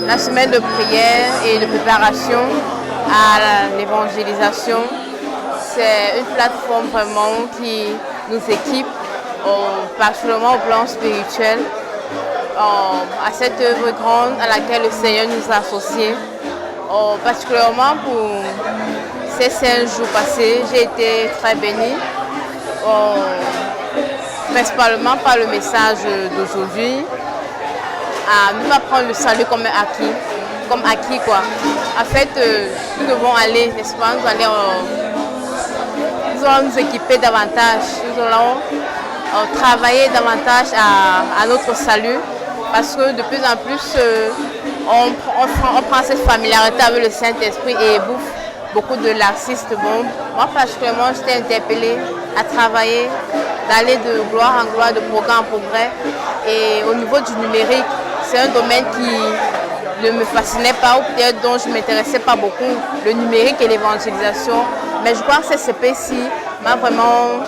La semaine de prière et de préparation à l'évangélisation, c'est une plateforme vraiment qui nous équipe, particulièrement au plan spirituel, à cette œuvre grande à laquelle le Seigneur nous a associés. Particulièrement pour ces 5 jours passés, j'ai été très bénie, principalement par le message d'aujourd'hui. À ne pas prendre le salut comme acquis quoi. En fait, nous devons aller, n'est-ce pas, nous allons nous équiper davantage, nous allons travailler davantage à notre salut, parce que de plus en plus, on prend cette familiarité avec le Saint-Esprit et bouffe beaucoup de laxistes. Bon, moi particulièrement, j'étais interpellée à travailler, d'aller de gloire en gloire, de progrès en progrès. Et au niveau du numérique, c'est un domaine qui ne me fascinait pas, ou peut-être dont je ne m'intéressais pas beaucoup, le numérique et l'évangélisation. Mais je crois que CCP-ci m'a vraiment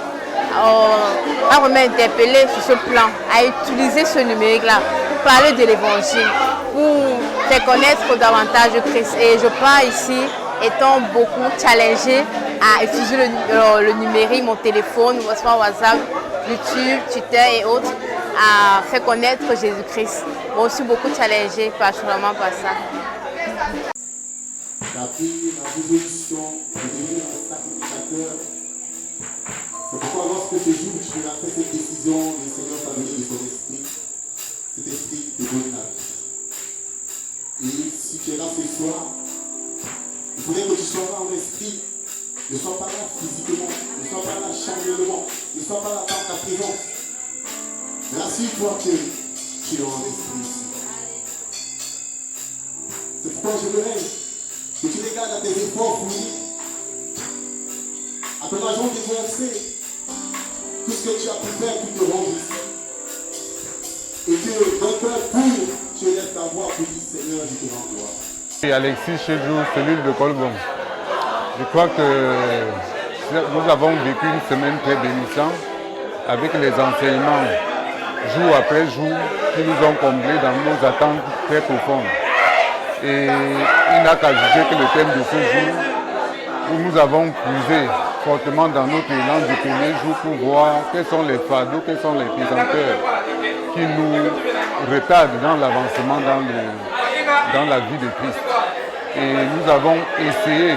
interpellée sur ce plan, à utiliser ce numérique-là pour parler de l'évangile, pour faire connaître davantage de Christ. Et je pars ici étant beaucoup challengée à utiliser le numérique, mon téléphone, WhatsApp, YouTube, Twitter et autres, à faire connaître Jésus-Christ. Moi aussi beaucoup challengée particulièrement par ça. La prise en résolution de devenir un sacrificateur. C'est pourquoi lorsque ce jour tu as fait cette décision, le Seigneur t'a donné de son esprit. Cet esprit te donne la vie. Et si tu es là ce soir, il faudrait que tu sois là en esprit. Ne sois pas là physiquement, ne sois pas là chambellement, ne sois pas là par ta présence. Rassure-toi que tu es en esprit ici. C'est pourquoi j'aimerais que tu regardes à tes efforts fournis, à ton agent d'exercer tout ce que tu as pu faire pour te rendre ici. Et que d'un cœur pur, tu élèves ta voix pour dire Seigneur, je te rends gloire. Et Alexis Chejou, cellule de Colbon. Je crois que nous avons vécu une semaine très bénissante avec les enseignements jour après jour qui nous ont comblés dans nos attentes très profondes. Et il n'a qu'à juger que le thème de ce jour, où nous avons puisé fortement dans notre élan du premier jour pour voir quels sont les fardeaux, quels sont les pesanteurs qui nous retardent dans l'avancement dans la vie de Christ. Et nous avons essayé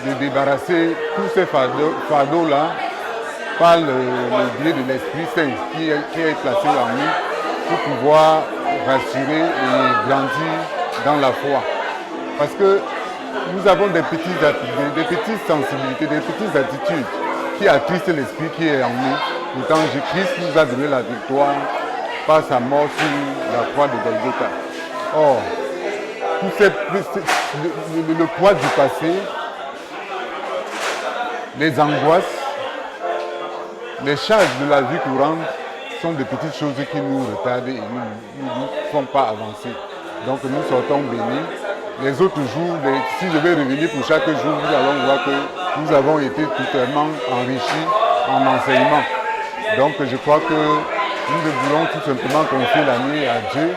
de débarrasser tous ces fardeaux-là par le biais de l'Esprit Saint qui est placé en nous pour pouvoir rassurer et grandir dans la foi. Parce que nous avons des petites sensibilités, des petites attitudes qui attristent l'Esprit qui est en nous. Pourtant, Christ nous a donné la victoire par sa mort sur la croix de Golgotha. Or, le poids du passé, les angoisses, les charges de la vie courante sont des petites choses qui nous retardent et ne nous font pas avancer. Donc nous sortons bénis. Les autres jours, si je vais revenir pour chaque jour, nous allons voir que nous avons été totalement enrichis en enseignement. Donc je crois que nous voulons tout simplement confier l'année à Dieu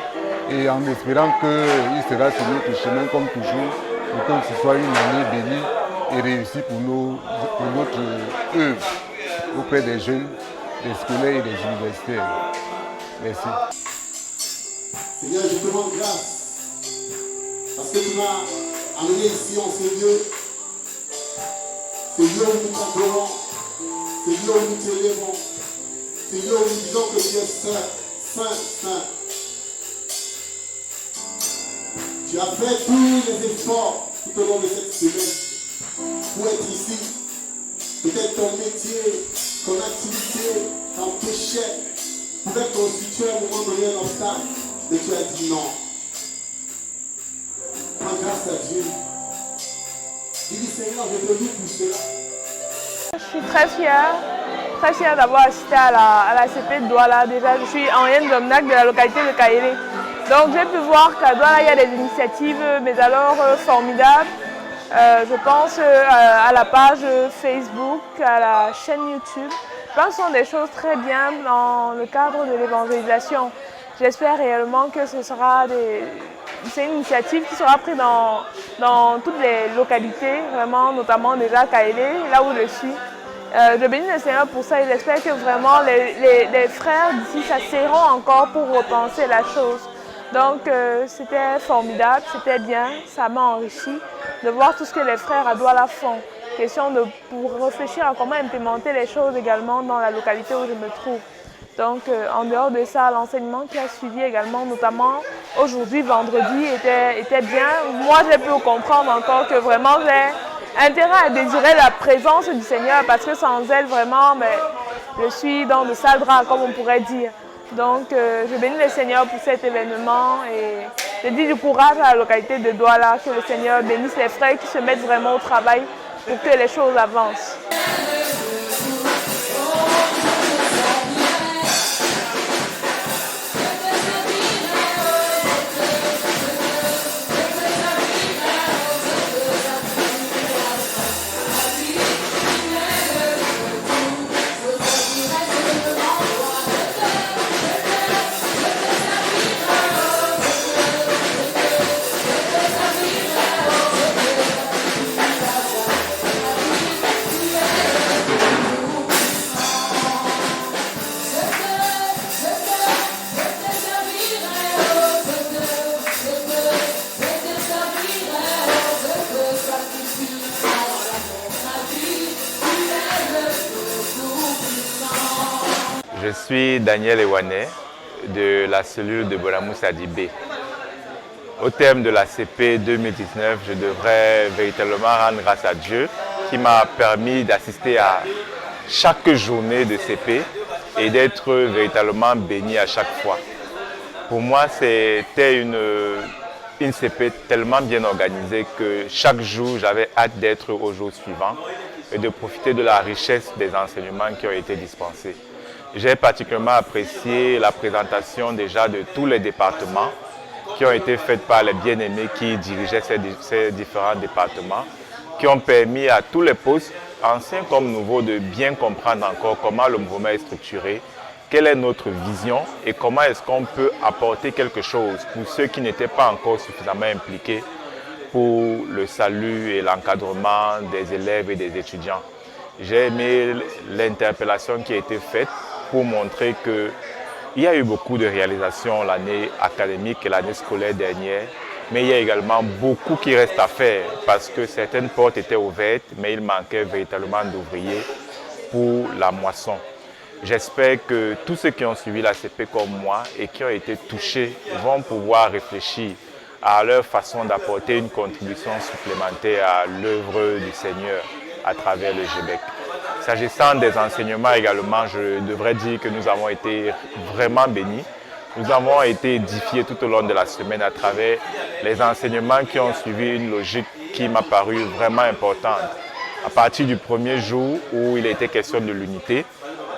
et en espérant qu'il sera sur notre chemin comme toujours pour que ce soit une année bénie et réussie pour notre œuvre auprès des jeunes, des scolaires et des universitaires. Merci. Seigneur, je te rends grâce parce que tu m'as amené ici en ce lieu où nous t'adorons, ce lieu où nous t'élèvons, Seigneur, nous disons que tu es saint, saint, saint. Tu as fait tous les efforts tout au long de cette semaine pour être ici. Peut-être ton métier, ton activité t'empêchait, pouvait constituer à un moment donné un obstacle, mais tu as dit non. Rends grâce à Dieu. Dis Seigneur, je te loue pour cela. Je suis très fière d'avoir assisté à la CP de Douala. Déjà, je suis ancienne Domnac de la localité de Kaélé. Donc j'ai pu voir qu'à Douala, il y a des initiatives, mais alors formidables. Je pense à la page Facebook, à la chaîne YouTube. Je pense que ce sont des choses très bien dans le cadre de l'évangélisation. J'espère réellement que c'est une initiative qui sera prise dans toutes les localités, vraiment, notamment déjà Kaélé, là où je suis. Je bénis le Seigneur pour ça et j'espère que vraiment les frères d'ici s'asserront encore pour repenser la chose. Donc c'était formidable, c'était bien, ça m'a enrichi de voir tout ce que les frères à Douala font. Question pour réfléchir à comment implémenter les choses également dans la localité où je me trouve. Donc en dehors de ça, l'enseignement qui a suivi également, notamment aujourd'hui, vendredi, était bien. Moi, j'ai pu comprendre encore que vraiment j'ai intérêt à désirer la présence du Seigneur parce que sans elle, vraiment, je suis dans de sales draps, comme on pourrait dire. Donc je bénis le Seigneur pour cet événement et je dis du courage à la localité de Douala, que le Seigneur bénisse les frères qui se mettent vraiment au travail pour que les choses avancent. Je suis Daniel Ewané de la cellule de Bolamoussadi B. Au terme de la CP 2019, je devrais véritablement rendre grâce à Dieu qui m'a permis d'assister à chaque journée de CP et d'être véritablement béni à chaque fois. Pour moi, c'était une CP tellement bien organisée que chaque jour, j'avais hâte d'être au jour suivant et de profiter de la richesse des enseignements qui ont été dispensés. J'ai particulièrement apprécié la présentation déjà de tous les départements qui ont été faites par les bien-aimés qui dirigeaient ces différents départements, qui ont permis à tous les postes, anciens comme nouveaux, de bien comprendre encore comment le mouvement est structuré, quelle est notre vision et comment est-ce qu'on peut apporter quelque chose pour ceux qui n'étaient pas encore suffisamment impliqués pour le salut et l'encadrement des élèves et des étudiants. J'ai aimé l'interpellation qui a été faite pour montrer qu'il y a eu beaucoup de réalisations l'année académique et l'année scolaire dernière, mais il y a également beaucoup qui reste à faire parce que certaines portes étaient ouvertes, mais il manquait véritablement d'ouvriers pour la moisson. J'espère que tous ceux qui ont suivi la CP comme moi et qui ont été touchés vont pouvoir réfléchir à leur façon d'apporter une contribution supplémentaire à l'œuvre du Seigneur à travers le GBEC. S'agissant des enseignements également, je devrais dire que nous avons été vraiment bénis. Nous avons été édifiés tout au long de la semaine à travers les enseignements qui ont suivi une logique qui m'a paru vraiment importante. À partir du premier jour où il était question de l'unité,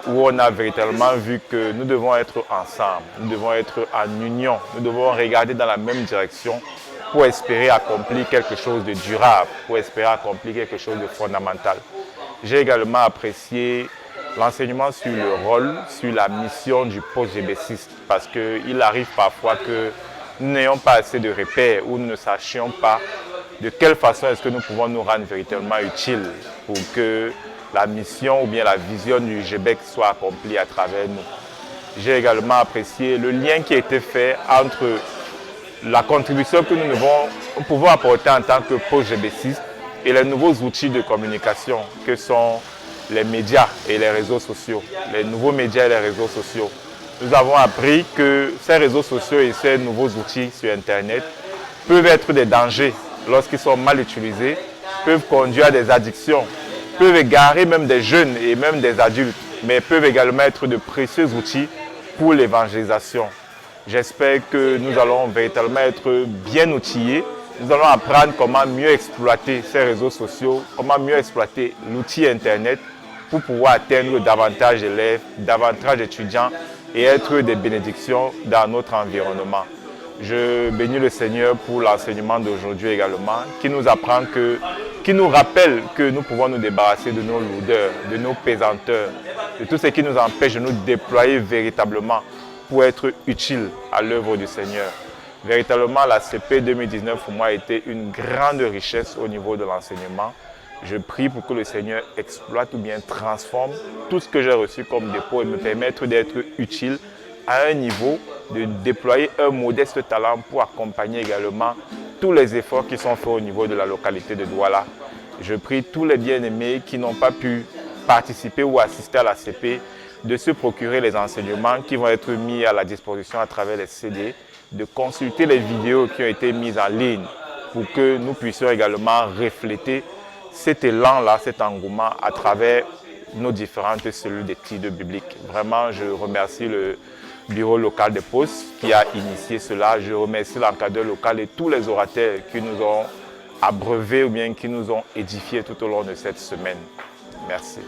où on a véritablement vu que nous devons être ensemble, nous devons être en union, nous devons regarder dans la même direction pour espérer accomplir quelque chose de durable, pour espérer accomplir quelque chose de fondamental. J'ai également apprécié l'enseignement sur le rôle, sur la mission du post-GBCiste, parce qu'il arrive parfois que nous n'ayons pas assez de repères ou nous ne sachions pas de quelle façon est-ce que nous pouvons nous rendre véritablement utiles pour que la mission ou bien la vision du GBEC soit accomplie à travers nous. J'ai également apprécié le lien qui a été fait entre la contribution que nous pouvons apporter en tant que post-GBCiste et les nouveaux outils de communication que sont les médias et les réseaux sociaux, les nouveaux médias et les réseaux sociaux. Nous avons appris que ces réseaux sociaux et ces nouveaux outils sur Internet peuvent être des dangers lorsqu'ils sont mal utilisés, peuvent conduire à des addictions, peuvent égarer même des jeunes et même des adultes, mais peuvent également être de précieux outils pour l'évangélisation. J'espère que nous allons véritablement être bien outillés. Nous allons apprendre comment mieux exploiter ces réseaux sociaux, comment mieux exploiter l'outil Internet pour pouvoir atteindre davantage d'élèves, davantage d'étudiants et être des bénédictions dans notre environnement. Je bénis le Seigneur pour l'enseignement d'aujourd'hui également, qui nous apprend qui nous rappelle que nous pouvons nous débarrasser de nos lourdeurs, de nos pesanteurs, de tout ce qui nous empêche de nous déployer véritablement pour être utiles à l'œuvre du Seigneur. Véritablement, la CP 2019 pour moi a été une grande richesse au niveau de l'enseignement. Je prie pour que le Seigneur exploite ou bien transforme tout ce que j'ai reçu comme dépôt et me permette d'être utile à un niveau, de déployer un modeste talent pour accompagner également tous les efforts qui sont faits au niveau de la localité de Douala. Je prie tous les bien-aimés qui n'ont pas pu participer ou assister à la CP de se procurer les enseignements qui vont être mis à la disposition à travers les CD, de consulter les vidéos qui ont été mises en ligne pour que nous puissions également refléter cet élan-là, cet engouement à travers nos différentes cellules d'études bibliques. Vraiment, je remercie le bureau local des postes qui a initié cela. Je remercie l'encadreur local et tous les orateurs qui nous ont abreuvés ou bien qui nous ont édifiés tout au long de cette semaine. Merci.